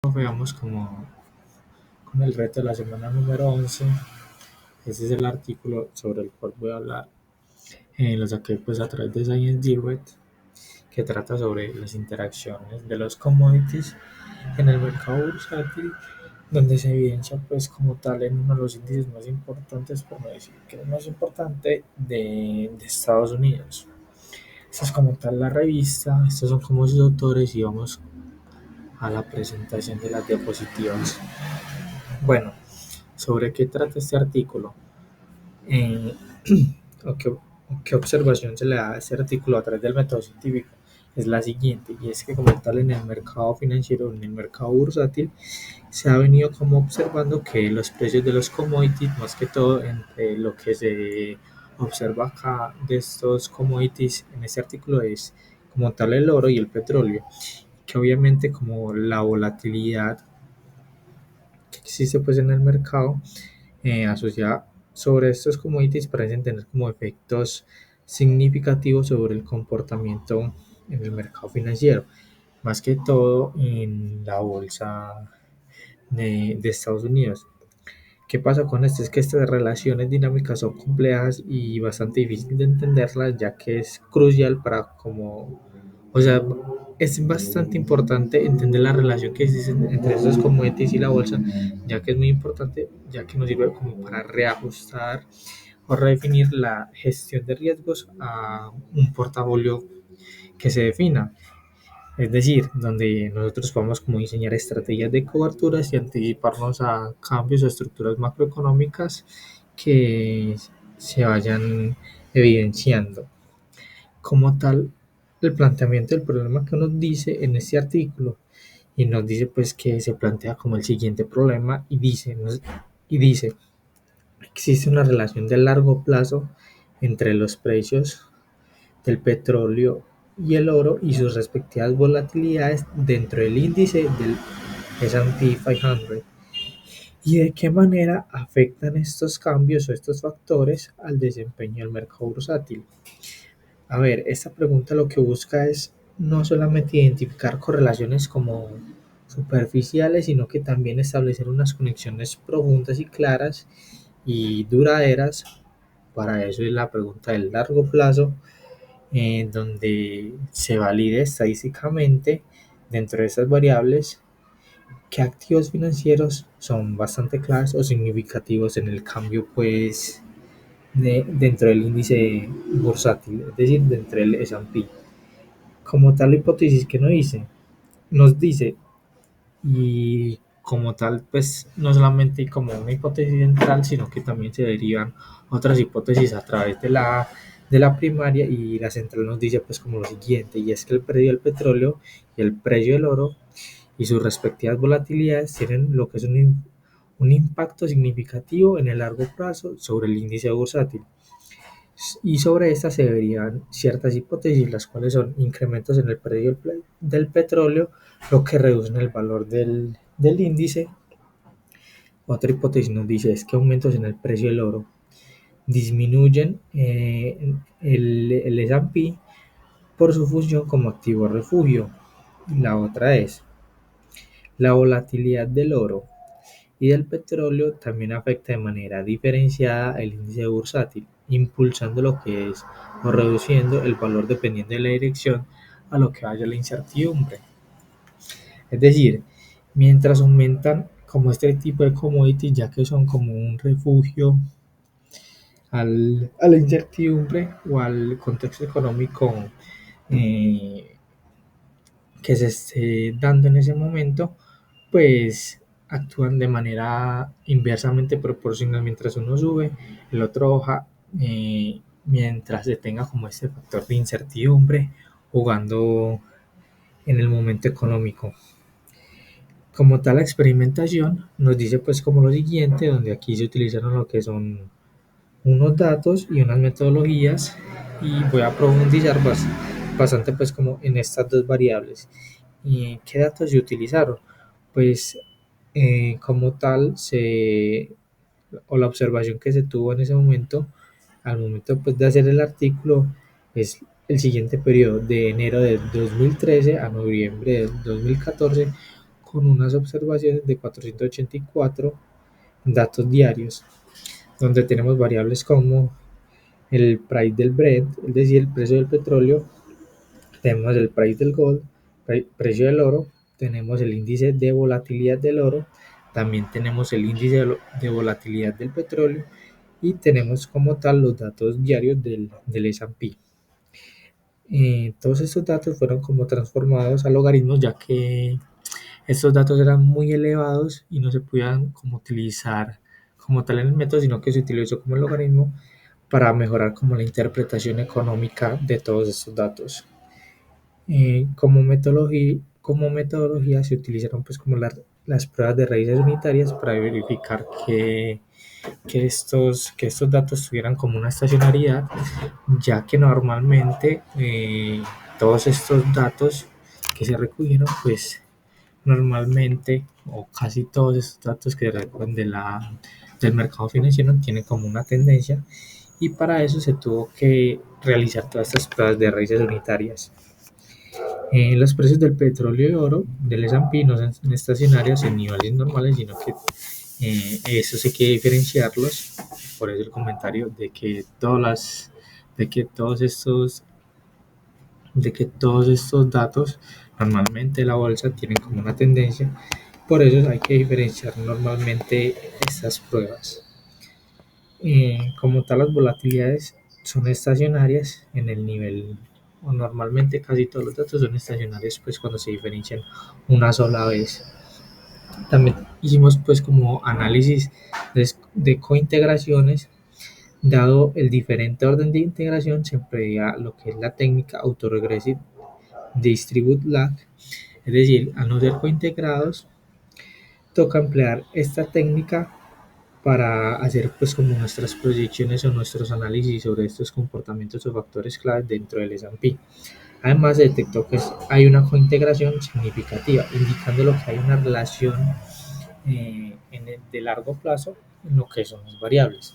Veamos como con el reto de la semana número 11. Ese es el artículo sobre el cual voy a hablar. Lo saqué pues a través de Science Direct, que trata sobre las interacciones de los commodities en el mercado bursátil, donde se evidencia pues como tal en uno de los índices más importantes, por no decir que el más importante de Estados Unidos. Esta es como tal la revista, estos son como sus autores y vamos a la presentación de las diapositivas. Bueno, ¿sobre qué trata este artículo? Eh, o, qué observación se le da a este artículo a través del método científico es la siguiente, y es que como tal en el mercado financiero, en el mercado bursátil, se ha venido como observando que los precios de los commodities, más que todo entre lo que se observa acá de estos commodities en este artículo es como tal el oro y el petróleo, que obviamente como la volatilidad que existe pues en el mercado asociada sobre estos commodities parecen tener como efectos significativos sobre el comportamiento en el mercado financiero, más que todo en la bolsa de Estados Unidos. ¿Qué pasa con esto? Es que estas relaciones dinámicas son complejas y bastante difícil de entenderlas, ya que es crucial para como, o sea, es bastante importante entender la relación que existe entre estos commodities y la bolsa, ya que es muy importante, ya que nos sirve como para reajustar o redefinir la gestión de riesgos a un portafolio que se defina. Es decir, donde nosotros podemos como diseñar estrategias de coberturas y anticiparnos a cambios o estructuras macroeconómicas que se vayan evidenciando. Como tal, el planteamiento del problema que nos dice en este artículo y nos dice pues que se plantea como el siguiente problema y dice existe una relación de largo plazo entre los precios del petróleo y el oro y sus respectivas volatilidades dentro del índice del S&P 500 y de qué manera afectan estos cambios o estos factores al desempeño del mercado bursátil. A ver, esta pregunta lo que busca es no solamente identificar correlaciones como superficiales, sino que también establecer unas conexiones profundas y claras y duraderas. Para eso es la pregunta del largo plazo, donde se valide estadísticamente dentro de estas variables qué activos financieros son bastante claros o significativos en el cambio pues dentro del índice bursátil, es decir, dentro del S&P. Como tal la hipótesis que nos dice, y como tal pues no solamente como una hipótesis central, sino que también se derivan otras hipótesis a través de la primaria, y la central nos dice pues como lo siguiente, y es que el precio del petróleo y el precio del oro y sus respectivas volatilidades tienen lo que es un impacto significativo en el largo plazo sobre el índice bursátil. Y sobre estas se deberían ciertas hipótesis, las cuales son incrementos en el precio del petróleo, lo que reduce el valor del índice. Otra hipótesis nos dice es que aumentos en el precio del oro disminuyen el S&P por su función como activo refugio. La otra es la volatilidad del oro y del petróleo también afecta de manera diferenciada el índice bursátil, impulsando lo que es o reduciendo el valor dependiendo de la dirección a lo que vaya la incertidumbre. Es decir, mientras aumentan como este tipo de commodities, ya que son como un refugio a la incertidumbre o al contexto económico eh, que se esté dando en ese momento, pues actúan de manera inversamente proporcional. Mientras uno sube, el otro baja, mientras se tenga como este factor de incertidumbre jugando en el momento económico. Como tal, la experimentación nos dice pues como lo siguiente, donde aquí se utilizaron lo que son unos datos y unas metodologías, y voy a profundizar bastante pues como en estas dos variables. ¿Y qué datos se utilizaron? Pues como tal o la observación que se tuvo en ese momento, al momento pues de hacer el artículo, es el siguiente periodo de enero de 2013 a noviembre de 2014, con unas observaciones de 484 datos diarios, donde tenemos variables como el price del Brent, es decir, el precio del petróleo, tenemos el price del gold, precio del oro, tenemos el índice de volatilidad del oro, también tenemos el índice de volatilidad del petróleo y tenemos como tal los datos diarios del S&P. Todos estos datos fueron como transformados a logaritmos, ya que estos datos eran muy elevados y no se podían como utilizar como tal en el método, sino que se utilizó como el logaritmo para mejorar como la interpretación económica de todos estos datos. Como metodología se utilizaron pues como las pruebas de raíces unitarias para verificar que estos datos tuvieran como una estacionalidad, ya que normalmente todos estos datos que se recogieron, pues normalmente o casi todos estos datos que se recogen del mercado financiero tienen como una tendencia, y para eso se tuvo que realizar todas estas pruebas de raíces unitarias. Los precios del petróleo y oro del S&P no son estacionarios en niveles normales, sino que eso sí hay que diferenciarlos. Por eso el comentario de que todos estos datos, normalmente la bolsa tienen como una tendencia. Por eso hay que diferenciar normalmente estas pruebas. Como tal, las volatilidades son estacionarias en el nivel, o normalmente casi todos los datos son estacionarios pues cuando se diferencian una sola vez. También hicimos pues como análisis de cointegraciones. Dado el diferente orden de integración, se emplea lo que es la técnica Autoregressive Distribute Lag, es decir, al no ser cointegrados, toca emplear esta técnica para hacer pues como nuestras proyecciones o nuestros análisis sobre estos comportamientos o factores clave dentro del S&P. Además, se detectó que hay una cointegración significativa, indicando lo que hay una relación de largo plazo en lo que son las variables.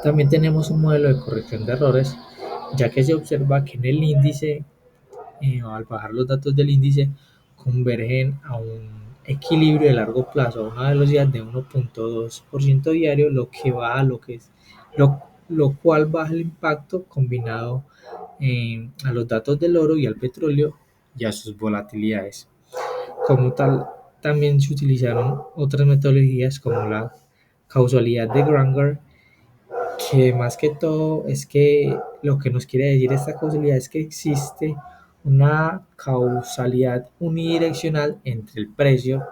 También tenemos un modelo de corrección de errores, ya que se observa que en el índice, al bajar los datos del índice, convergen a un equilibrio de largo plazo a una velocidad de 1.2% diario, lo que baja lo cual baja el impacto combinado a los datos del oro y al petróleo y a sus volatilidades. Como tal, también se utilizaron otras metodologías como la causalidad de Granger, que más que todo es que lo que nos quiere decir esta causalidad es que existe una causalidad unidireccional entre el precio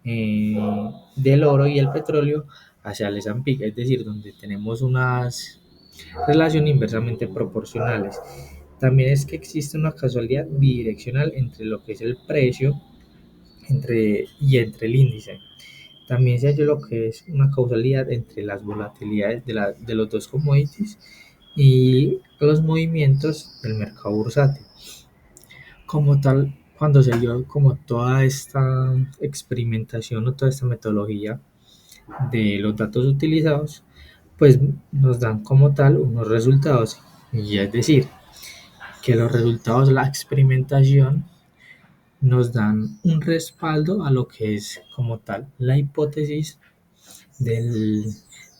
del oro y el petróleo hacia el S&P, es decir, donde tenemos unas relaciones inversamente proporcionales. También es que existe una causalidad bidireccional entre lo que es el precio entre el índice. También se halló lo que es una causalidad entre las volatilidades de los dos commodities y los movimientos del mercado bursátil. Como tal, cuando se dio como toda esta experimentación o toda esta metodología de los datos utilizados, pues nos dan como tal unos resultados. Y es decir, que los resultados de la experimentación nos dan un respaldo a lo que es como tal la hipótesis del,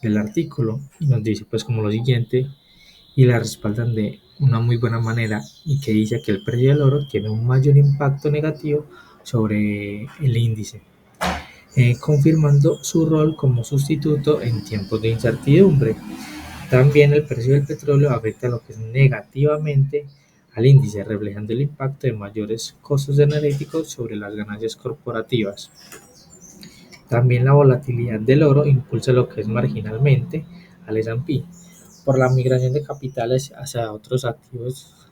del artículo, y nos dice pues como lo siguiente, y la respaldan de una muy buena manera, y que dice que el precio del oro tiene un mayor impacto negativo sobre el índice, confirmando su rol como sustituto en tiempos de incertidumbre. También el precio del petróleo afecta lo que es negativamente al índice, reflejando el impacto de mayores costos energéticos sobre las ganancias corporativas. También la volatilidad del oro impulsa lo que es marginalmente al S&P por la migración de capitales hacia otros activos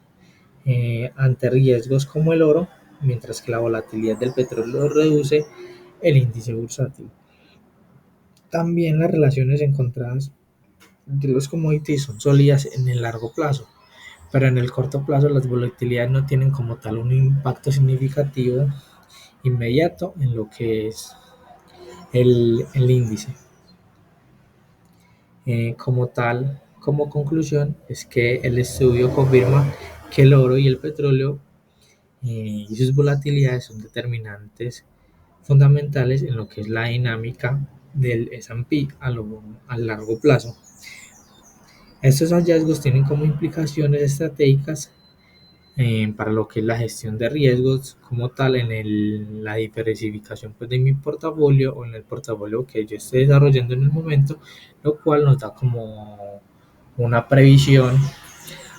ante riesgos como el oro, mientras que la volatilidad del petróleo reduce el índice bursátil. También las relaciones encontradas de los commodities son sólidas en el largo plazo, pero en el corto plazo las volatilidades no tienen como tal un impacto significativo inmediato en lo que es el índice. Como tal, como conclusión, es que el estudio confirma que el oro y el petróleo y sus volatilidades son determinantes fundamentales en lo que es la dinámica del S&P a largo plazo. Estos hallazgos tienen como implicaciones estratégicas para lo que es la gestión de riesgos como tal en la diversificación pues, de mi portafolio o en el portafolio que yo estoy desarrollando en el momento, lo cual nos da como una previsión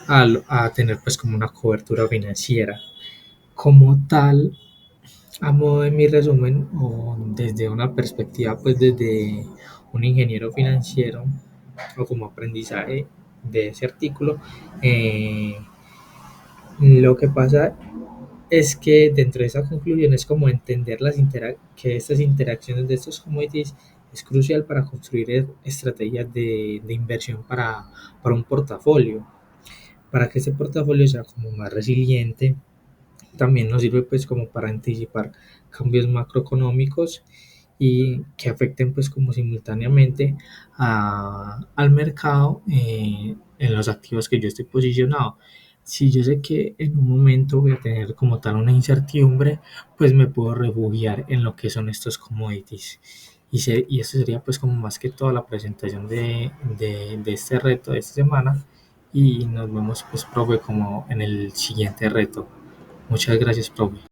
a tener pues como una cobertura financiera. Como tal, a modo de mi resumen o desde una perspectiva pues desde un ingeniero financiero o como aprendizaje de ese artículo, eh, lo que pasa es que dentro de esa conclusión es como entender que estas interacciones de estos commodities es crucial para construir estrategias de inversión para un portafolio, para que ese portafolio sea como más resiliente. También nos sirve pues como para anticipar cambios macroeconómicos y que afecten pues como simultáneamente al mercado en los activos que yo estoy posicionado. Si yo sé que en un momento voy a tener como tal una incertidumbre, pues me puedo refugiar en lo que son estos commodities. Y esto sería pues como más que toda la presentación de este reto de esta semana y nos vemos pues profe como en el siguiente reto. Muchas gracias profe.